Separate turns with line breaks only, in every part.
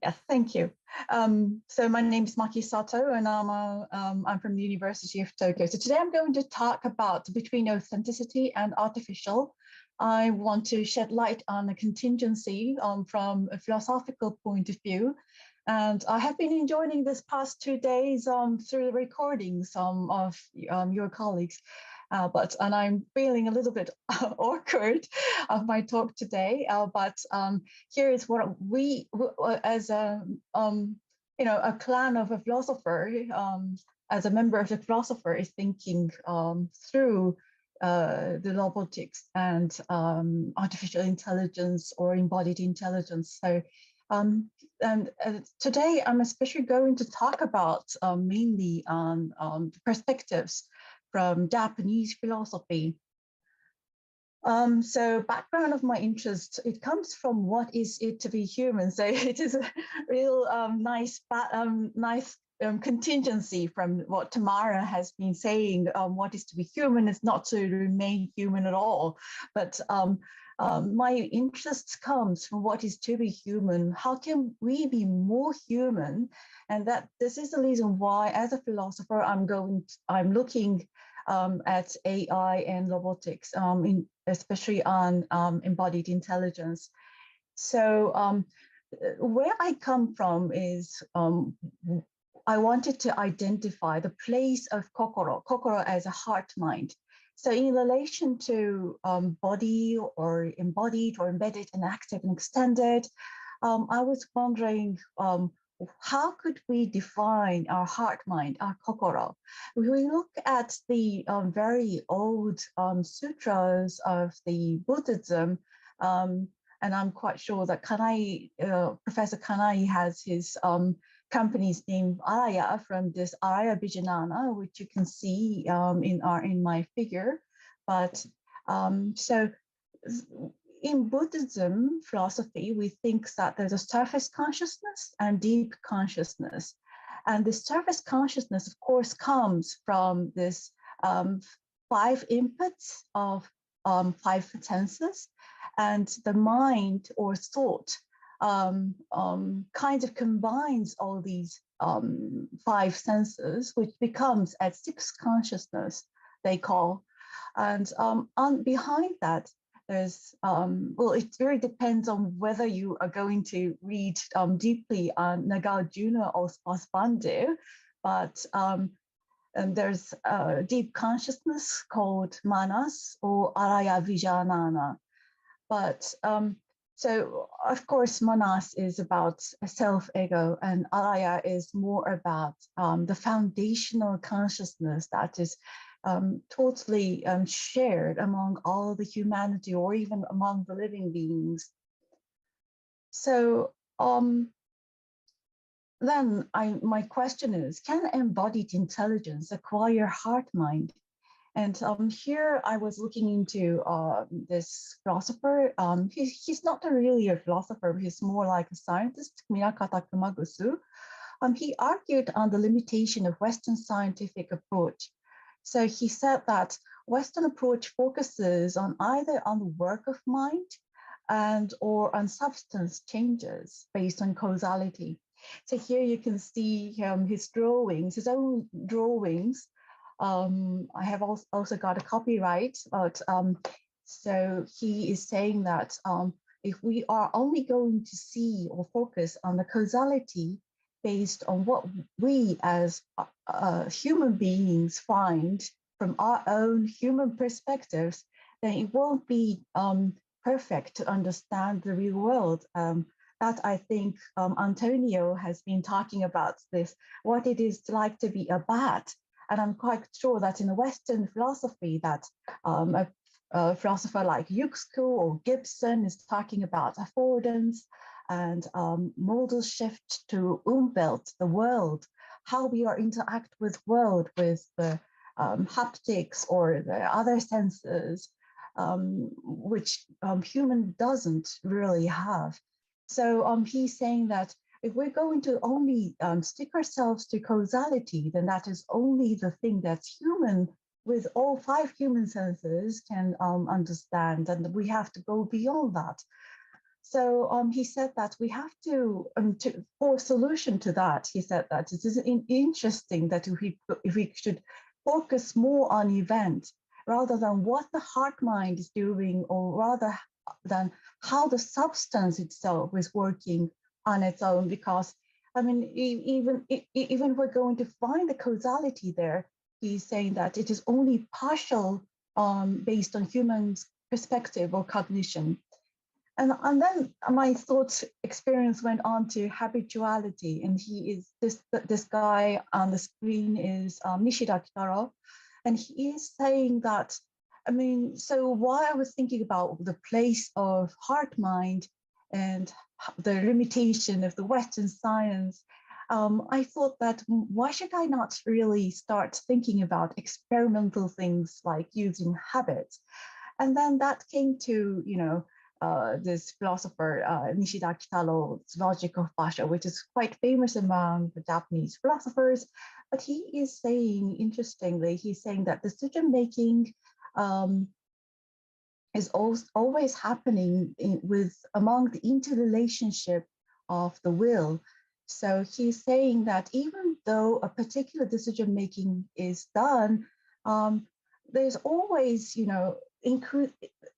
Yes, thank you. So my name is Maki Sato, and I'm from the University of Tokyo. So today I'm going to talk about between authenticity and artificial. I want to shed light on the contingency from a philosophical point of view. And I have been enjoying this past 2 days through the recordings of your colleagues. And I'm feeling a little bit awkward of my talk today. But here is what we, as a clan of a philosopher, as a member of the philosopher, is thinking through the robotics and artificial intelligence or embodied intelligence. So, and today I'm especially going to talk about mainly on perspectives from Japanese philosophy. So background of my interest, it comes from what is it to be human. So it is a real nice contingency from what Tamara has been saying. What is to be human is not to remain human at all. But my interest comes from what is to be human. How can we be more human? And that this is the reason why, as a philosopher, I'm looking at AI and robotics, especially on embodied intelligence. So where I come from is I wanted to identify the place of kokoro as a heart mind. So in relation to body or embodied or embedded and active and extended, I was wondering, how could we define our heart mind, our kokoro? If we look at the very old sutras of the Buddhism, and I'm quite sure that Professor Kanai has his company's name Araya from this Araya Vijnana, which you can see in my figure. But so in Buddhism philosophy, we think that there's a surface consciousness and deep consciousness. And the surface consciousness, of course, comes from this 5 inputs of 5 senses. And the mind or thought kind of combines all these 5 senses, which becomes a 6th consciousness, they call. And behind that, there's, well, it very depends on whether you are going to read deeply on Nagarjuna or Spasbandu, but and there's a deep consciousness called Manas or Araya Vijnana. But so, of course, Manas is about self-ego, and Araya is more about the foundational consciousness that is totally shared among all the humanity or even among the living beings. So then my question is, can embodied intelligence acquire heart mind? And here I was looking into this philosopher. He's not really a philosopher, he's more like a scientist, Minakata Kumagusu. He argued on the limitation of Western scientific approach. So he said that Western approach focuses on either on the work of mind or on substance changes based on causality. So here you can see his drawings, his own drawings. I have also got a copyright, but so he is saying that if we are only going to see or focus on the causality based on what we as human beings find from our own human perspectives, then it won't be perfect to understand the real world. That I think Antonio has been talking about this, what it is like to be a bat. And I'm quite sure that in the Western philosophy that a philosopher like Yuxku or Gibson is talking about affordance and modal shift to Umwelt, the world, how we are interact with world with the haptics or the other senses, which human doesn't really have. So he's saying that if we're going to only stick ourselves to causality, then that is only the thing that's human with all 5 human senses can understand, and we have to go beyond that. So he said that we have to, for a solution to that, he said that it is interesting that if we should focus more on events rather than what the heart mind is doing, or rather than how the substance itself is working on its own. Because I mean, even if we're going to find the causality there, he's saying that it is only partial, based on human perspective or cognition. And then my thought experience went on to habituality, and he is this guy on the screen is Nishida Kitaro, and he is saying that, I mean, so while I was thinking about the place of heart mind and the limitation of the Western science, I thought that why should I not really start thinking about experimental things like using habits? And then that came to, this philosopher, Nishida Kitaro's logic of Basho, which is quite famous among the Japanese philosophers. But he is saying, interestingly, he's saying that decision making um, is always happening with among the interrelationship of the will. So he's saying that even though a particular decision making is done, um, there's always,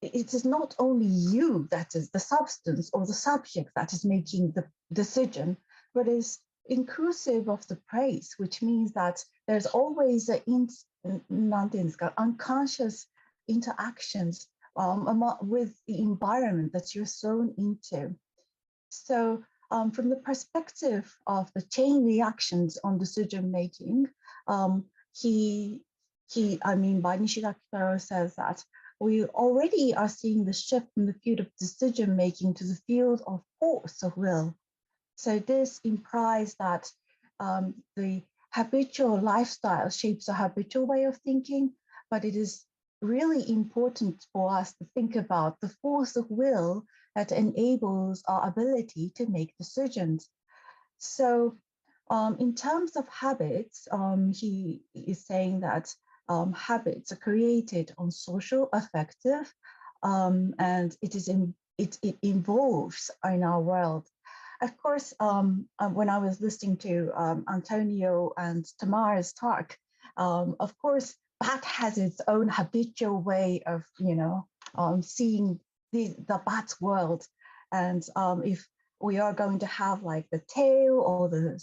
it is not only you that is the substance or the subject that is making the decision, but is inclusive of the praise, which means that there's always unconscious interactions with the environment that you're thrown into. So from the perspective of the chain reactions on decision making, um, he, I mean, by Nishida Kitaro says that we already are seeing the shift from the field of decision making to the field of force of will. So this implies that the habitual lifestyle shapes a habitual way of thinking, but it is really important for us to think about the force of will that enables our ability to make decisions. So in terms of habits, he is saying that habits are created on social, affective, and it involves in our world. Of course, when I was listening to Antonio and Tamara's talk, of course, bat has its own habitual way of, seeing the bat's world. And if we are going to have like the tail or the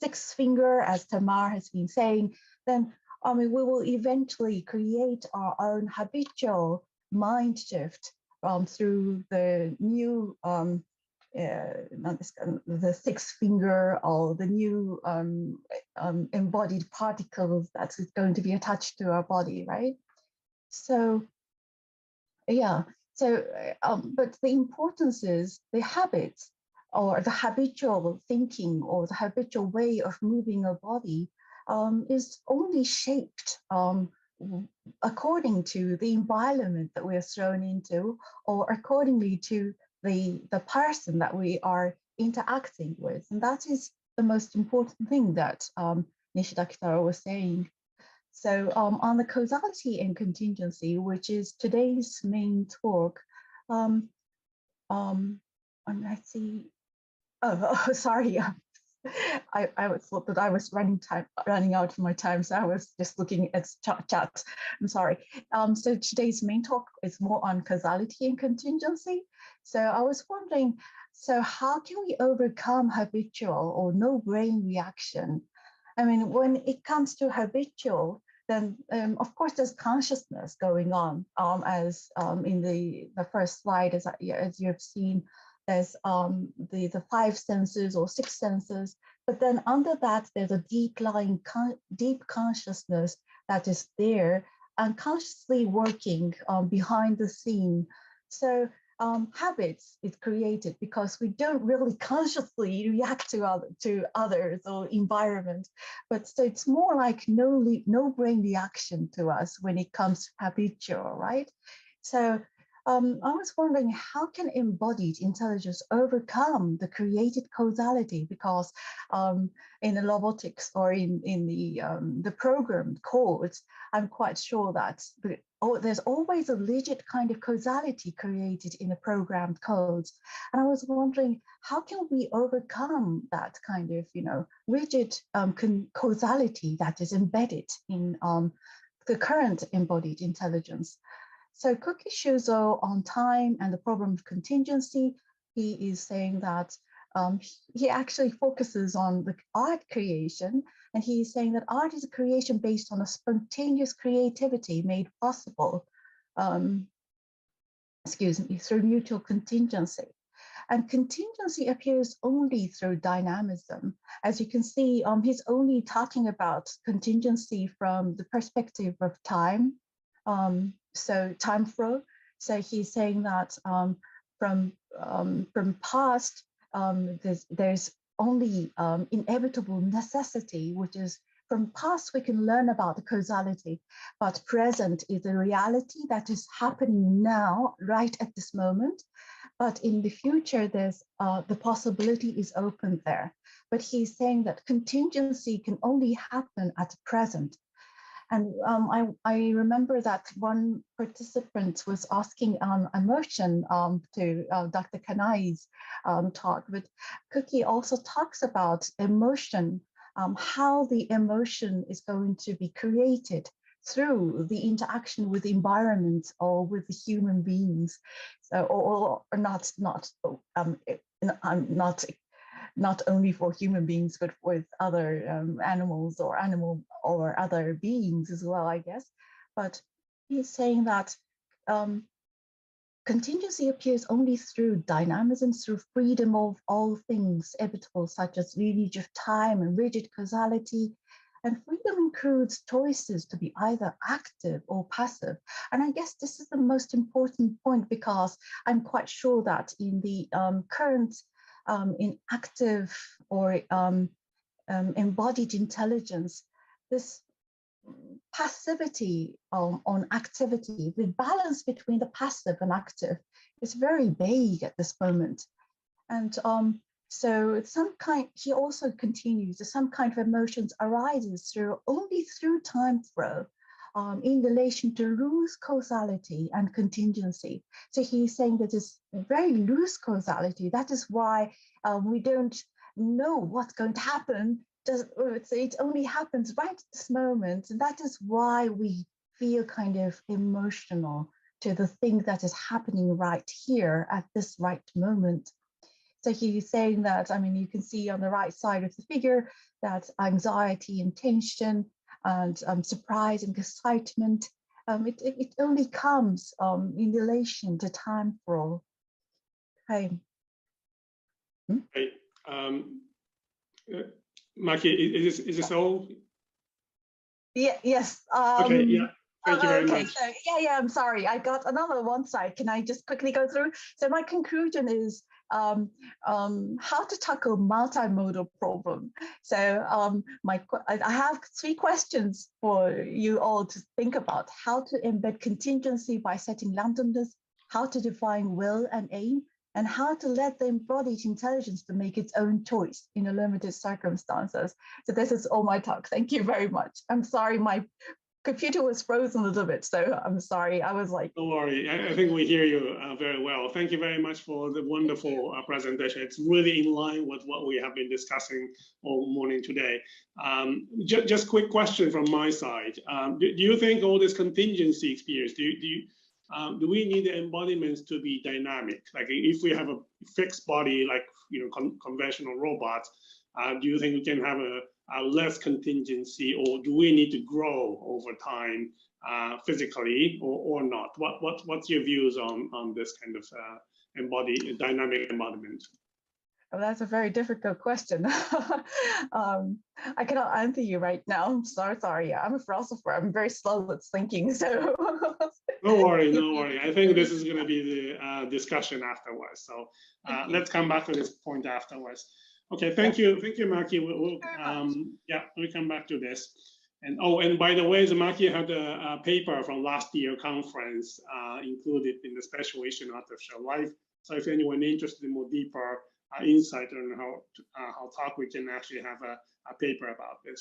six finger, as Tamar has been saying, then I mean, we will eventually create our own habitual mind shift through the new the six finger or the new embodied particles that is going to be attached to our body, right? So yeah, so but the importance is the habits or the habitual thinking or the habitual way of moving a body is only shaped according to the environment that we are thrown into, or accordingly to the person that we are interacting with. And that is the most important thing that Nishida Kitaro was saying. So on the causality and contingency, which is today's main talk, um, let's see. Oh, sorry. I thought that I was running out of my time, so I was just looking at chat. I'm sorry. So today's main talk is more on causality and contingency. So I was wondering, so how can we overcome habitual or no brain reaction? I mean, when it comes to habitual, then of course there's consciousness going on, as in the first slide, as you've seen, there's the five senses or six senses, but then under that there's a deep consciousness that is there and consciously working behind the scene. So habits is created because we don't really consciously react to others or environment, but so it's more like no brain reaction to us when it comes to habitual, right? So I was wondering, how can embodied intelligence overcome the created causality? Because in the robotics or in the programmed codes, I'm quite sure that there's always a rigid kind of causality created in the programmed codes. And I was wondering, how can we overcome that kind of, rigid causality that is embedded in the current embodied intelligence? So Cookie Shuzo on time and the problem of contingency, he is saying that he actually focuses on the art creation, and he's saying that art is a creation based on a spontaneous creativity made possible, through mutual contingency. And contingency appears only through dynamism. As you can see, he's only talking about contingency from the perspective of time. So time flow. So he's saying that from past, there's only inevitable necessity, which is from past we can learn about the causality, but present is a reality that is happening now, right at this moment. But in the future, there's the possibility is open there. But he's saying that contingency can only happen at present. And I remember that one participant was asking emotion to Dr. Kanai's talk, but Cookie also talks about emotion, how the emotion is going to be created through the interaction with the environment or with the human beings, so or not only for human beings, but with other animals or other beings as well, I guess. But he's saying that contingency appears only through dynamism, through freedom of all things habitable, such as lineage of time and rigid causality. And freedom includes choices to be either active or passive. And I guess this is the most important point, because I'm quite sure that in the current in active or embodied intelligence, this passivity on activity, the balance between the passive and active is very vague at this moment. And so he also continues that some kind of emotions arises only through time flow in relation to loose causality and contingency. So he's saying that it's very loose causality. That is why we don't know what's going to happen. It only happens right at this moment. And that is why we feel kind of emotional to the thing that is happening right here at this right moment. So he's saying that, you can see on the right side of the figure that anxiety and tension and surprise and excitement, it only comes in relation to time flow. Okay.
Hey, Maki, is this all?
Yeah. Yes.
Okay. Yeah. Thank you very much.
So, yeah. I'm sorry. I got another one side. Can I just quickly go through? So my conclusion is how to tackle multimodal problem. So I have 3 questions for you all to think about: how to embed contingency by setting randomness, how to define will and aim, and how to let the embodied intelligence to make its own choice in a limited circumstances. So this is all my talk. Thank you very much. I'm sorry, my computer was frozen a little bit, so I'm sorry. I was like,
don't worry. I think we hear you very well. Thank you very much for the wonderful presentation. It's really in line with what we have been discussing all morning today. Just quick question from my side. Do you think all this contingency experience, do we need the embodiments to be dynamic? Like if we have a fixed body, like conventional robots, do you think we can have a less contingency, or do we need to grow over time physically, or not? What's your views on this kind of dynamic embodiment?
Oh, that's a very difficult question. I cannot answer you right now. I'm sorry. I'm a philosopher. I'm very slow at thinking. So
no worry. I think this is going to be the discussion afterwards. So let's come back to this point afterwards. Okay, thank you, Maki. We'll come back to this. And by the way, Maki had a paper from last year conference included in the special issue Artificial Life. So if anyone interested in more deeper insight on how talk, we can actually have a paper about this.